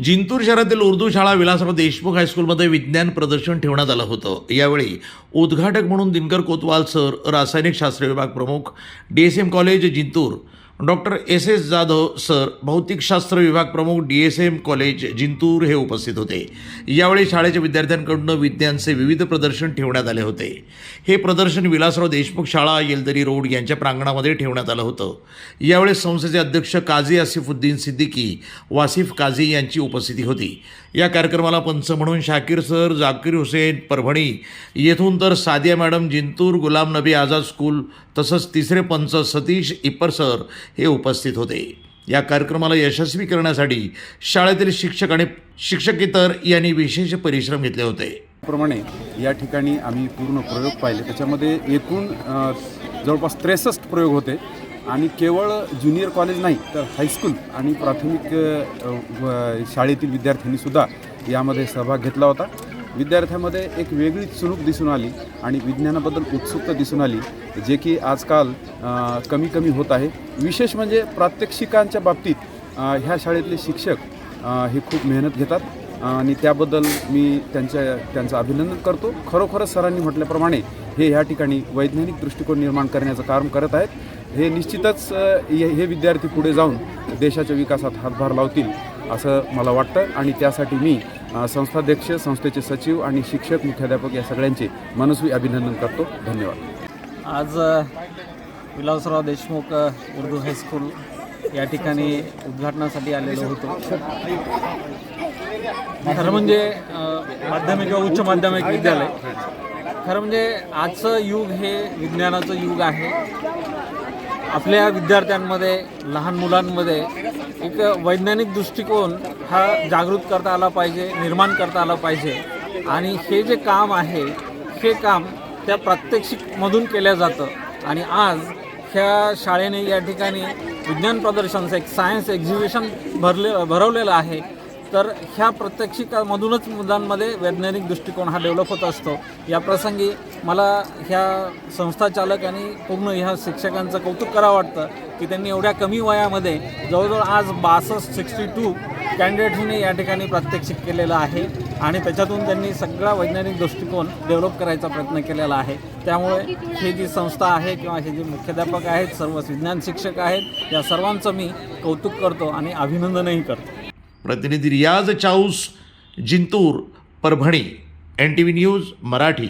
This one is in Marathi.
जिंतूर शहरातील उर्दू शाळा विलासराव देशमुख हायस्कूलमध्ये विज्ञान प्रदर्शन ठेवण्यात आलं होतं। यावेळी उद्घाटक म्हणून दिनकर कोतवाल सर, रासायनिक शास्त्र विभाग प्रमुख, DSM college Jintur, doctor SS Jadhav sir, भौतिकशास्त्र विभाग प्रमुख, DSM कॉलेज जिंतूर हे उपस्थित होते। यावेळी शाळेच्या विद्यार्थ्यांकडून विज्ञानचे विविध प्रदर्शन ठेवण्यात आले होते। हे प्रदर्शन विलासराव देशमुख शाळा, येलदरी रोड यांच्या प्रांगणामध्ये ठेवण्यात आलं होतं। यावेळी संस्थेचे अध्यक्ष काझी आसिफुद्दीन सिद्दीकी, वासिफ काझी यांची उपस्थिती होती। या कार्यक्रमाला पंच म्हणून शाकीर सर, जाकीर हुसेन परभणी येथून तर सादिया मॅडम जिंतूर गुलाम नबी आझाद स्कूल तसंच तिसरे पंच सतीश इप्पर सर हे उपस्थित होते। या कार्यक्रमाला यशस्वी करण्यासाठी शाळेतील शिक्षक आणि शिक्षकेतर यांनी विशेष परिश्रम घेतले होते। प्रमाणे या ठिकाणी आम्ही पूर्ण प्रयोग पाहिले। त्याच्यामध्ये एकूण जवळपास 63 प्रयोग होते आणि केवळ ज्युनियर कॉलेज नाही तर हायस्कूल आणि प्राथमिक शाळेतील विद्यार्थ्यांनीसुद्धा यामध्ये सहभाग घेतला होता। विद्यार्थ्यांमध्ये एक वेगळी चुणूक दिसून आली आणि विज्ञानाबद्दल उत्सुकता दिसून आली, जे की आजकाल कमी कमी होत आहे। विशेष म्हणजे प्रात्यक्षिकांच्या बाबतीत ह्या शाळेतले शिक्षक हे खूप मेहनत घेतात आणि त्याबद्दल मी त्यांचं अभिनंदन करतो। खरोखरच सरांनी म्हटल्याप्रमाणे हे ह्या ठिकाणी वैज्ञानिक दृष्टिकोन निर्माण करण्याचं काम करत आहेत। हे निश्चितच हे विद्यार्थी पुढे जाऊन देशाच्या विकासात हातभार लावतील असं मला वाटतं आणि त्यासाठी मी संस्थाध्यक्ष, संस्थेचे सचिव आणि शिक्षक, मुख्याध्यापक या सगळ्यांचे मनस्वी अभिनंदन करतो। धन्यवाद। आज विलासराव देशमुख उर्दू हायस्कूल या ठिकाणी उद्घाटनासाठी आलेलो होतो। खरं म्हणजे माध्यमिक व उच्च माध्यमिक विद्यालय, खरं म्हणजे आजचं युग हे विज्ञानाचं युग आहे। आपल्या विद्यार्थ्यांमध्ये, लहान मुलांमध्ये एक वैज्ञानिक दृष्टिकोन हा जागृत करता आला पाहिजे, निर्माण करता आला पाहिजे आणि हे जे काम आहे हे काम त्या प्रात्यक्षिकमधून केलं जातं आणि आज ह्या शाळेने या ठिकाणी विज्ञान प्रदर्शनचं एक सायन्स एक्झिबिशन भरवलेलं आहे। तर ह्या प्रात्यक्षिकामधूनच मुलांमध्ये वैज्ञानिक दृष्टिकोन हा डेव्हलप होत असतो। या प्रसंगी मला ह्या संस्थाचालक आणि पूर्ण ह्या शिक्षकांचं कौतुक करावं वाटतं की त्यांनी एवढ्या कमी वयामध्ये जवळजवळ आज 62 कॅन्डिडेट्सने या ठिकाणी प्रात्यक्षिक केलेलं आहे आणि त्याच्यातून त्यांनी सगळा वैज्ञानिक दृष्टिकोन डेव्हलप करायचा प्रयत्न केलेला आहे। त्यामुळे ही जी संस्था आहे किंवा हे जे मुख्याध्यापक आहेत, सर्व विज्ञान शिक्षक आहेत, या सर्वांचं मी कौतुक करतो आणि अभिनंदनही करतो। प्रतिनिधी रियाज चाऊस, जिंतूर, परभणी, NTV न्यूज मराठी।